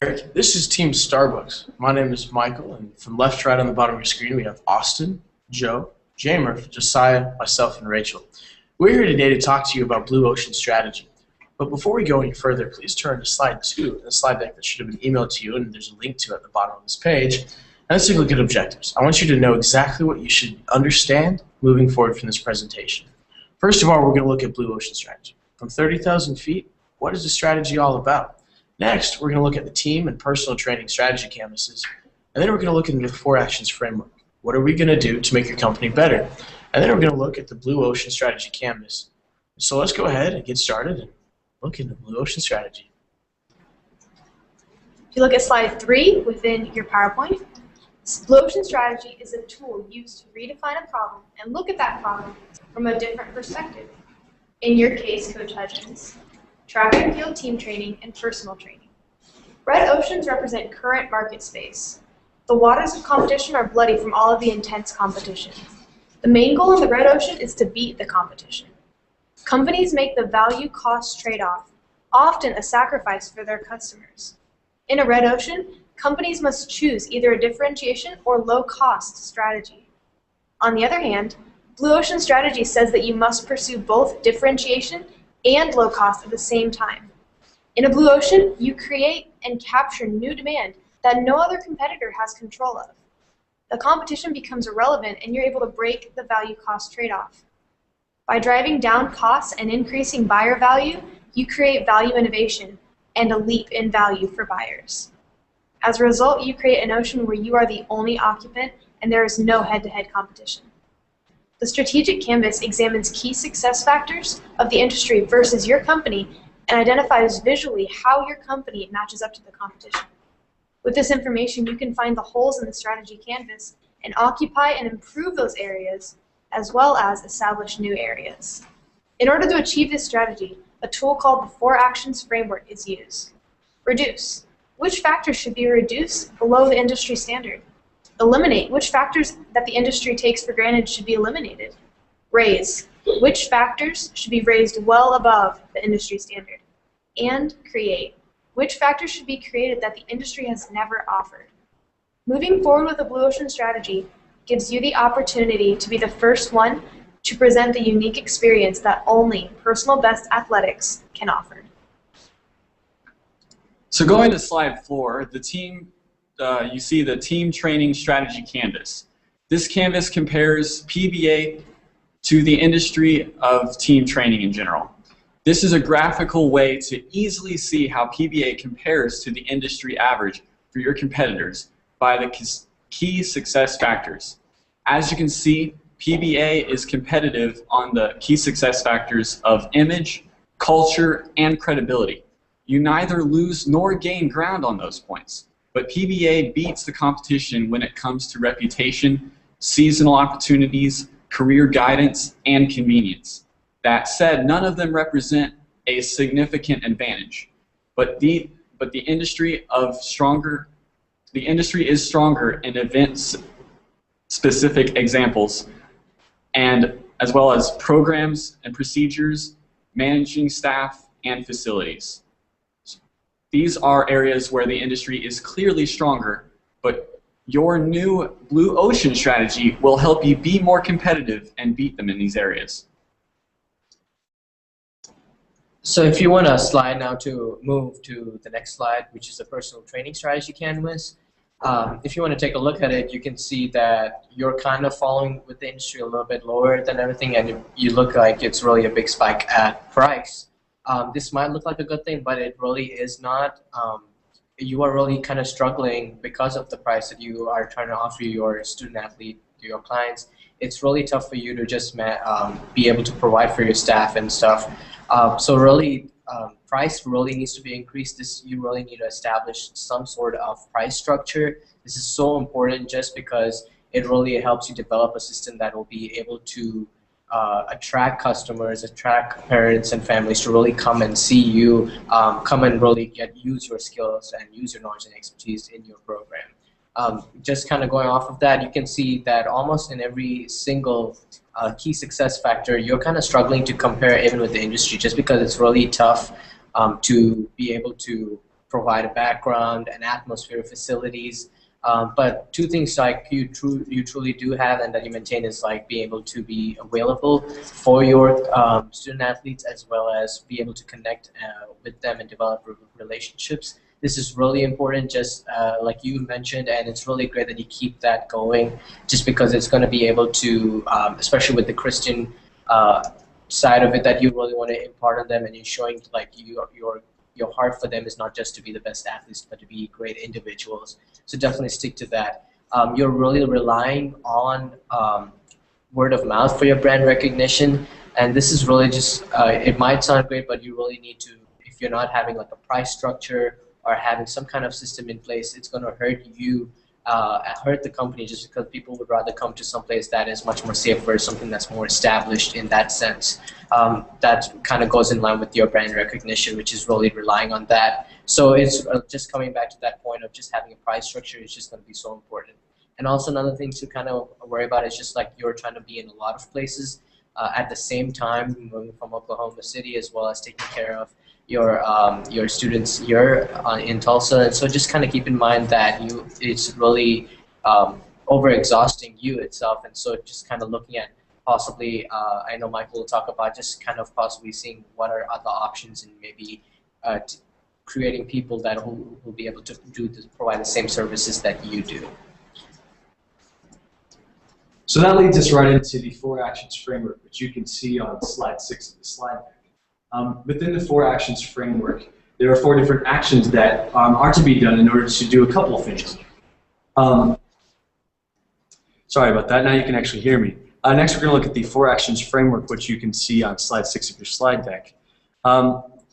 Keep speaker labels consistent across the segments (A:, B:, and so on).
A: Eric, this is Team Starbucks. My name is Michael, and from left to right on the bottom of your screen, we have Austin, Joe, Jamer, Josiah, myself, and Rachel. We're here today to talk to you about Blue Ocean strategy. But before we go any further, please turn to slide 2, the slide deck that should have been emailed to you, and there's a link to it at the bottom of this page. And let's take a look at objectives. I want you to know exactly what you should understand moving forward from this presentation. First of all, we're going to look at Blue Ocean strategy. From 30,000 feet, what is the strategy all about? Next, we're going to look at the team and personal training strategy canvases, and then we're going to look at the 4 actions framework. What are we going to do to make your company better? And then we're going to look at the Blue Ocean strategy canvas. So let's go ahead and get started and look into Blue Ocean strategy.
B: If you look at slide 3 within your PowerPoint, Blue Ocean strategy is a tool used to redefine a problem and look at that problem from a different perspective. In your case, Coach Hudgens, track and field team training, and personal training. Red oceans represent current market space. The waters of competition are bloody from all of the intense competition. The main goal in the red ocean is to beat the competition. Companies make the value-cost trade-off, often a sacrifice for their customers. In a red ocean, companies must choose either a differentiation or low-cost strategy. On the other hand, Blue Ocean strategy says that you must pursue both differentiation and low cost at the same time. In a blue ocean, you create and capture new demand that no other competitor has control of. The competition becomes irrelevant and you're able to break the value-cost trade-off. By driving down costs and increasing buyer value, you create value innovation and a leap in value for buyers. As a result, you create an ocean where you are the only occupant and there is no head-to-head competition. The strategic canvas examines key success factors of the industry versus your company and identifies visually how your company matches up to the competition. With this information, you can find the holes in the strategy canvas and occupy and improve those areas, as well as establish new areas. In order to achieve this strategy, a tool called the 4 actions framework is used. Reduce. Which factors should be reduced below the industry standard? Eliminate. Which factors that the industry takes for granted should be eliminated? Raise. Which factors should be raised well above the industry standard? And create. Which factors should be created that the industry has never offered? Moving forward with the Blue Ocean strategy gives you the opportunity to be the first one to present the unique experience that only Personal Best Athletics can offer.
C: So going to slide 4, you see the team training strategy canvas. This canvas compares PBA to the industry of team training in general. This is a graphical way to easily see how PBA compares to the industry average for your competitors by the key success factors. As you can see, PBA is competitive on the key success factors of image, culture, and credibility. You neither lose nor gain ground on those points. But PBA beats the competition when it comes to reputation, seasonal opportunities, career guidance, and convenience. That said, none of them represent a significant advantage. But the industry is stronger in event-specific examples, and as well as programs and procedures, managing staff, and facilities. These are areas where the industry is clearly stronger, but your new Blue Ocean strategy will help you be more competitive and beat them in these areas.
D: So if you want a slide now to move to the next slide, which is the personal training strategy canvas, if you want to take a look at it, you can see that you're kind of following with the industry a little bit lower than everything, and you look like it's really a big spike at price. This might look like a good thing, but it really is not. You are really kind of struggling because of the price that you are trying to offer your student athlete, your clients. It's really tough for you to just be able to provide for your staff and stuff. So really, price really needs to be increased. You really need to establish some sort of price structure. This is so important just because it really helps you develop a system that will be able to attract customers, attract parents and families to really come and see you, come and really use your skills and use your knowledge and expertise in your program. Just kind of going off of that, you can see that almost in every single key success factor, you're kind of struggling to compare even with the industry just because it's really tough to be able to provide a background, an atmosphere, facilities. But two things like you truly do have and that you maintain is like being able to be available for your student athletes, as well as be able to connect with them and develop relationships. This is really important, just like you mentioned, and it's really great that you keep that going, just because it's going to be able to, especially with the Christian side of it, that you really want to impart on them, and you're showing like your heart for them is not just to be the best athletes, but to be great individuals. So definitely stick to that. You're really relying on word of mouth for your brand recognition, and this is really just, it might sound great, but you really need to, if you're not having like a price structure or having some kind of system in place, it's going to hurt you, hurt the company, just because people would rather come to some place that is much more safer, something that's more established in that sense. That kind of goes in line with your brand recognition, which is really relying on that. So it's just coming back to that point of just having a price structure is just going to be so important. And also another thing to kind of worry about is just like you're trying to be in a lot of places at the same time, moving from Oklahoma City, as well as taking care of your students here in Tulsa. And so just kind of keep in mind that it's really over-exhausting you itself. And so just kind of looking at possibly, I know Michael will talk about just kind of possibly seeing what are other options, and maybe creating people that will be able to provide the same services that you do.
E: So that leads us right into the 4 actions framework, which you can see on slide 6 of the slide deck. Within the 4 actions framework, there are 4 different actions that are to be done in order to do a couple of things. Sorry about that. Now you can actually hear me. Next, we're going to look at the 4 actions framework, which you can see on slide 6 of your slide deck.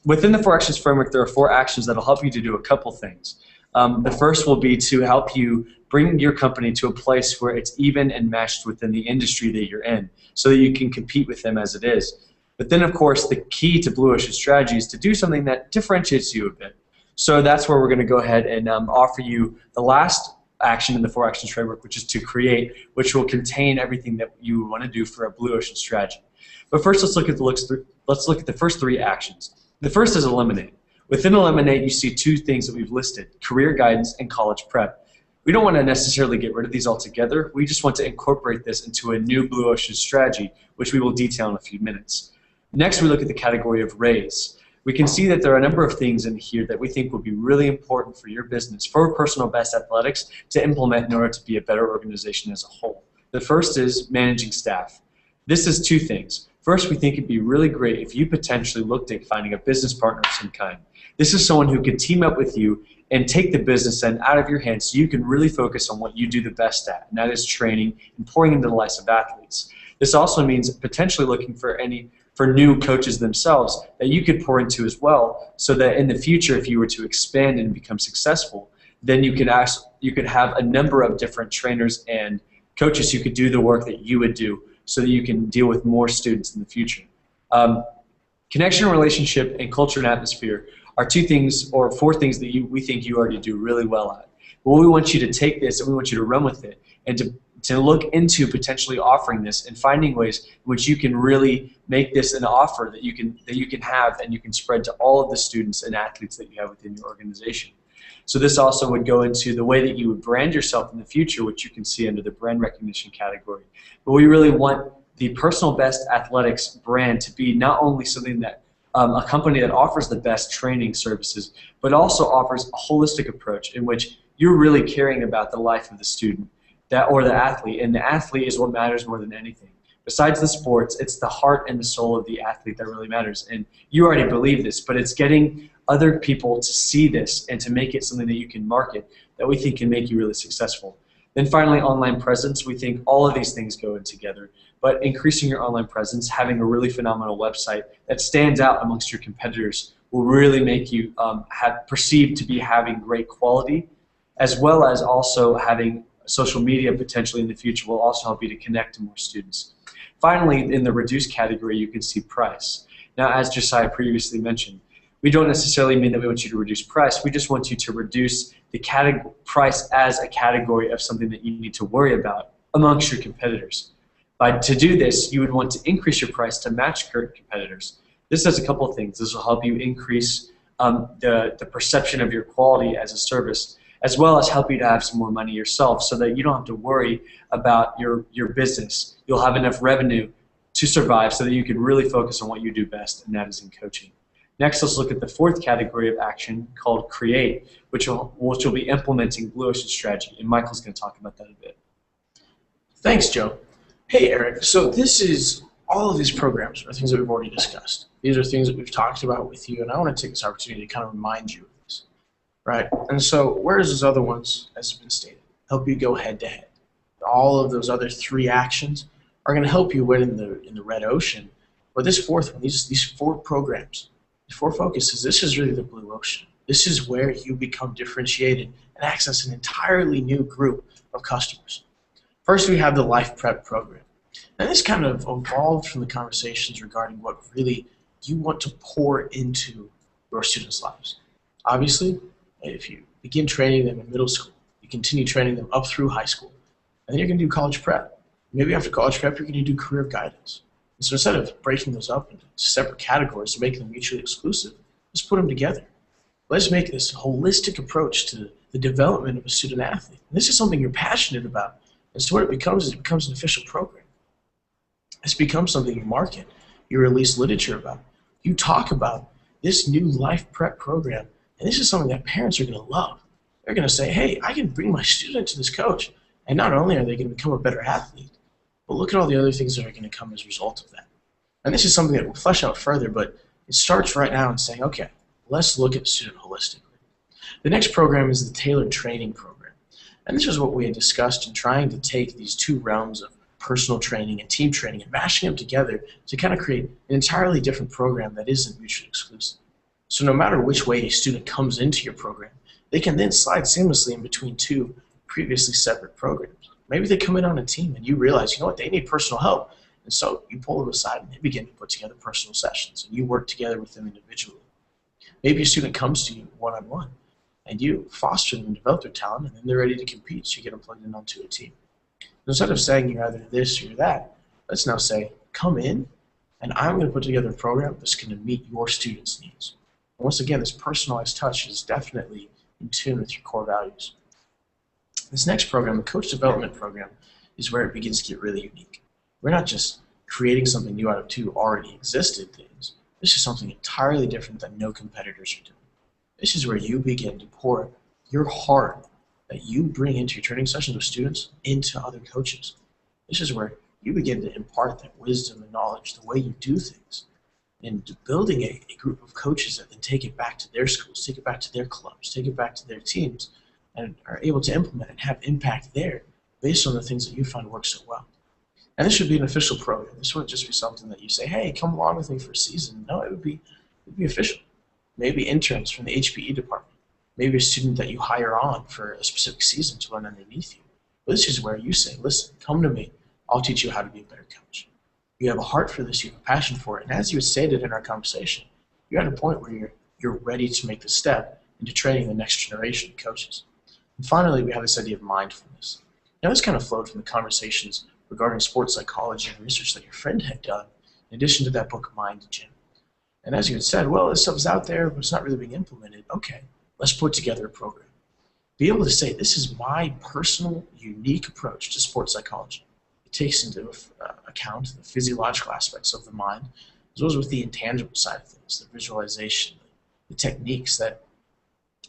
E: Within the 4 actions framework, there are 4 actions that will help you to do a couple things. The first will be to help you bring your company to a place where it's even and matched within the industry that you're in, so that you can compete with them as it is. But then, of course, the key to Blue Ocean Strategy is to do something that differentiates you a bit. So that's where we're going to go ahead and offer you the last action in the 4 actions framework, which is to create, which will contain everything that you want to do for a Blue Ocean Strategy. But first, let's look at the first 3 actions. The first is eliminate. Within eliminate, you see 2 things that we've listed: career guidance and college prep. We don't want to necessarily get rid of these altogether. We just want to incorporate this into a new Blue Ocean Strategy, which we will detail in a few minutes. Next, we look at the category of raise. We can see that there are a number of things in here that we think would be really important for your business, for Personal Best Athletics, to implement in order to be a better organization as a whole. The first is managing staff. This is 2 things. First, we think it'd be really great if you potentially looked at finding a business partner of some kind. This is someone who could team up with you and take the business end out of your hands, so you can really focus on what you do the best at, and that is training and pouring into the lives of athletes. This also means potentially looking for new coaches themselves that you could pour into as well, so that in the future, if you were to expand and become successful, then you could have a number of different trainers and coaches who could do the work that you would do, so that you can deal with more students in the future. Connection, relationship, and culture and atmosphere are 2 things or 4 things that we think you already do really well at. But we want you to take this and we want you to run with it, and to look into potentially offering this and finding ways in which you can really make this an offer that you can have and you can spread to all of the students and athletes that you have within your organization. So this also would go into the way that you would brand yourself in the future, which you can see under the brand recognition category. But we really want the Personal Best Athletics brand to be not only something that a company that offers the best training services, but also offers a holistic approach in which you're really caring about the life of the student or the athlete, and the athlete is what matters more than anything. Besides the sports, it's the heart and the soul of the athlete that really matters, and you already believe this, but it's getting other people to see this and to make it something that you can market that we think can make you really successful. Then finally, online presence. We think all of these things go in together, but increasing your online presence, having a really phenomenal website that stands out amongst your competitors will really make you perceived to be having great quality, as well as also having social media potentially in the future will also help you to connect to more students. Finally, in the reduced category, you can see price. Now, as Josiah previously mentioned, we don't necessarily mean that we want you to reduce price. We just want you to reduce the price as a category of something that you need to worry about amongst your competitors. But to do this, you would want to increase your price to match current competitors. This does a couple of things. This will help you increase the perception of your quality as a service, as well as help you to have some more money yourself so that you don't have to worry about your business. You'll have enough revenue to survive so that you can really focus on what you do best, and that is in coaching. Next, let's look at the fourth category of action called create, which will be implementing Blue Ocean strategy, and Michael's going to talk about that a bit.
A: Thanks, Joe. Hey, Eric. So this is all of these programs are things that we've already discussed. These are things that we've talked about with you, and I want to take this opportunity to kind of remind you of this, right? And so whereas those other ones, as has been stated, help you go head-to-head. All of those other 3 actions are going to help you win in the red ocean. But this fourth one, these 4 programs, these 4 focuses, this is really the blue ocean. This is where you become differentiated and access an entirely new group of customers. First, we have the Life Prep program. And this kind of evolved from the conversations regarding what really you want to pour into your students' lives. Obviously, if you begin training them in middle school, you continue training them up through high school, and then you're going to do college prep. Maybe after college prep, you're going to do career guidance. And so instead of breaking those up into separate categories and making them mutually exclusive, let's put them together. Let's make this a holistic approach to the development of a student athlete. And this is something you're passionate about. And so what it becomes is it becomes an official program. It's become something you market, you release literature about. You talk about this new Life Prep program, and this is something that parents are going to love. They're going to say, hey, I can bring my student to this coach, and not only are they going to become a better athlete, but look at all the other things that are going to come as a result of that. And this is something that we'll flesh out further, but it starts right now in saying, okay, let's look at the student holistically. The next program is the Tailored Training Program. And this is what we had discussed in trying to take these 2 realms of personal training and team training and mashing them together to kind of create an entirely different program that isn't mutually exclusive. So no matter which way a student comes into your program, they can then slide seamlessly in between 2 previously separate programs. Maybe they come in on a team and you realize, you know what, they need personal help. And so you pull them aside and they begin to put together personal sessions and you work together with them individually. Maybe a student comes to you one-on-one and you foster them and develop their talent, and then they're ready to compete, so you get them plugged in onto a team. Instead of saying you're either this or you're that, let's now say, come in, and I'm going to put together a program that's going to meet your students' needs. And once again, this personalized touch is definitely in tune with your core values. This next program, the Coach Development Program, is where it begins to get really unique. We're not just creating something new out of 2 already existed things. This is something entirely different that no competitors are doing. This is where you begin to pour your heart that you bring into your training sessions with students into other coaches. This is where you begin to impart that wisdom and knowledge, the way you do things, and building a group of coaches that then take it back to their schools, take it back to their clubs, take it back to their teams, and are able to implement and have impact there based on the things that you find work so well. And this should be an official program. This wouldn't just be something that you say, hey, come along with me for a season. No, it would be official. Maybe interns from the HPE department. Maybe a student that you hire on for a specific season to run underneath you. But this is where you say, listen, come to me. I'll teach you how to be a better coach. You have a heart for this. You have a passion for it. And as you had stated in our conversation, you're at a point where you're ready to make the step into training the next generation of coaches. And finally, we have this idea of mindfulness. Now, this kind of flowed from the conversations regarding sports psychology and research that your friend had done, in addition to that book, Mind Gym. And as you had said, well, this stuff's out there, but it's not really being implemented. Okay, let's put together a program. Be able to say, this is my personal, unique approach to sports psychology. It takes into account the physiological aspects of the mind, as well as with the intangible side of things, the visualization, the techniques that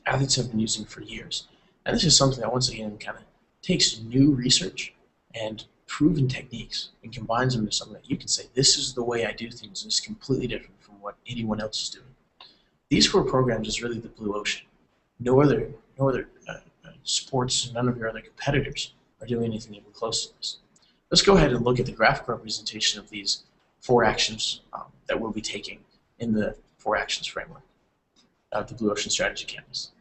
A: athletes have been using for years. And this is something that, once again, kind of takes new research and proven techniques and combines them into something that you can say, this is the way I do things, and it's completely different from what anyone else is doing. These 4 programs is really the blue ocean. No other sports, none of your other competitors are doing anything even close to this. Let's go ahead and look at the graphic representation of these 4 actions that we'll be taking in the 4 actions framework of the Blue Ocean Strategy Canvas.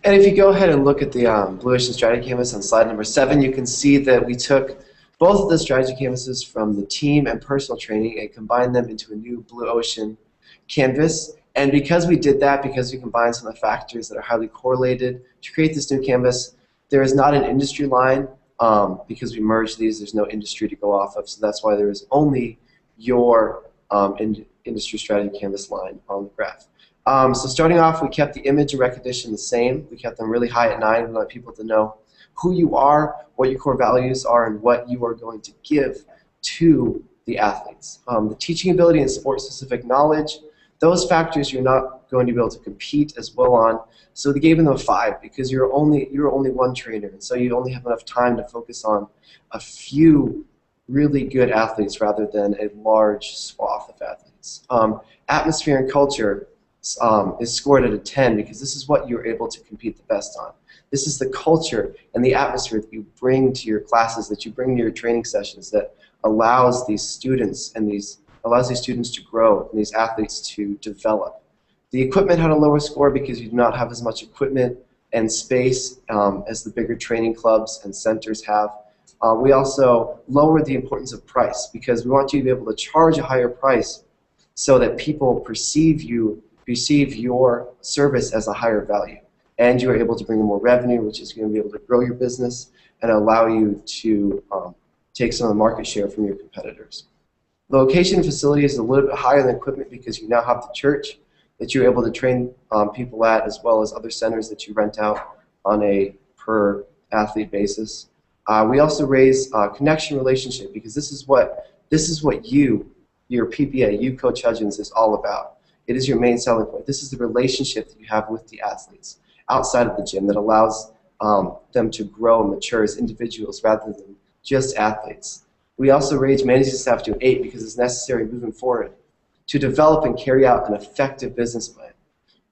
F: And if you go ahead and look at the Blue Ocean Strategy Canvas on slide number 7, you can see that we took both of the strategy canvases from the team and personal training and combined them into a new Blue Ocean canvas. And because we did that, because we combined some of the factors that are highly correlated to create this new canvas, there is not an industry line because we merged these. There's no industry to go off of, so that's why there is only your industry strategy canvas line on the graph. So starting off, we kept the image and recognition the same. We kept them really high at 9. We want people to know who you are, what your core values are, and what you are going to give to the athletes. The teaching ability and sport-specific knowledge, those factors you're not going to be able to compete as well on. So they gave them a 5 because you're only one trainer, and so you only have enough time to focus on a few really good athletes rather than a large swath of athletes. Atmosphere and culture is scored at a 10 because this is what you're able to compete the best on. This is the culture and the atmosphere that you bring to your classes, that you bring to your training sessions, that allows these students to grow and these athletes to develop. The equipment had a lower score because you do not have as much equipment and space as the bigger training clubs and centers have. We also lowered the importance of price because we want you to be able to charge a higher price so that people perceive your service as a higher value. And you're able to bring in more revenue, which is going to be able to grow your business and allow you to take some of the market share from your competitors. The location and facility is a little bit higher than equipment because you now have the church that you're able to train people at, as well as other centers that you rent out on a per athlete basis. We also raise connection relationship because this is what your PBA, you Coach Hudgens, is all about. It is your main selling point. This is the relationship that you have with the athletes outside of the gym that allows them to grow and mature as individuals rather than just athletes. We also raise managing staff to an 8 because it's necessary moving forward to develop and carry out an effective business plan.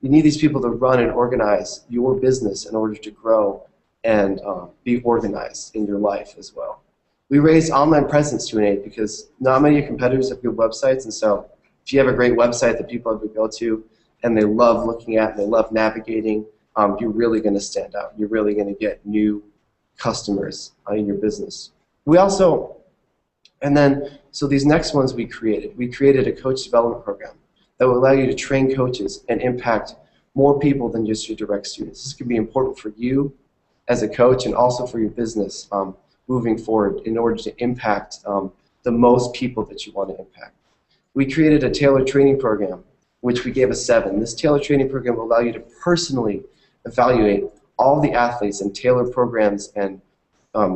F: You need these people to run and organize your business in order to grow and be organized in your life as well. We raise online presence to an 8 because not many of your competitors have good websites, and so if you have a great website that people have to go to and they love looking at and they love navigating, you're really going to stand out. You're really going to get new customers in your business. We also, so these next ones we created a coach development program that will allow you to train coaches and impact more people than just your direct students. This can be important for you as a coach and also for your business moving forward in order to impact the most people that you want to impact. We created a tailored training program, which we gave a 7. This tailored training program will allow you to personally evaluate all the athletes and tailor programs and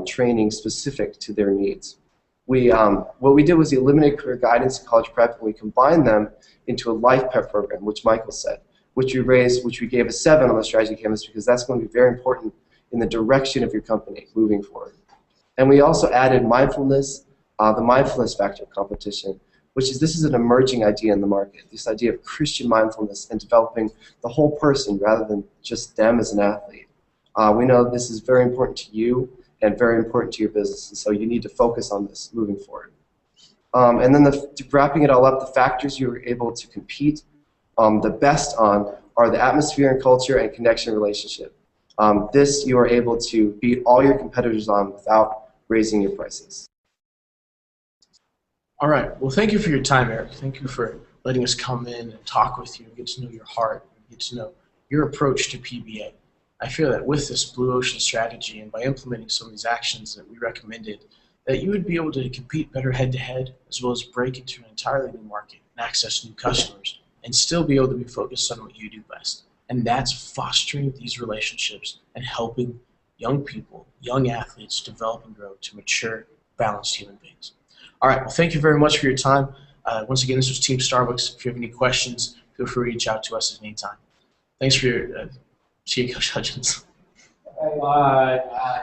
F: training specific to their needs. What we did was eliminate career guidance and college prep, and we combined them into a life prep program, which Michael said, which we gave a 7 on the strategy canvas because that's going to be very important in the direction of your company moving forward. And we also added mindfulness, the mindfulness factor competition, this is an emerging idea in the market, this idea of Christian mindfulness and developing the whole person rather than just them as an athlete. We know this is very important to you and very important to your business, and so you need to focus on this moving forward. And then wrapping it all up, the factors you're able to compete the best on are the atmosphere and culture and connection relationship. This you are able to beat all your competitors on without raising your prices.
A: All right. Well, thank you for your time, Eric. Thank you for letting us come in and talk with you, get to know your heart, and get to know your approach to PBA. I feel that with this Blue Ocean strategy and by implementing some of these actions that we recommended, that you would be able to compete better head-to-head as well as break into an entirely new market and access new customers and still be able to be focused on what you do best. And that's fostering these relationships and helping young people, young athletes develop and grow to mature, balanced human beings. All right, well, thank you very much for your time. Once again, this was Team Starbucks. If you have any questions, feel free to reach out to us at any time. Thanks for your, see you, Coach Hudgens.
D: Bye.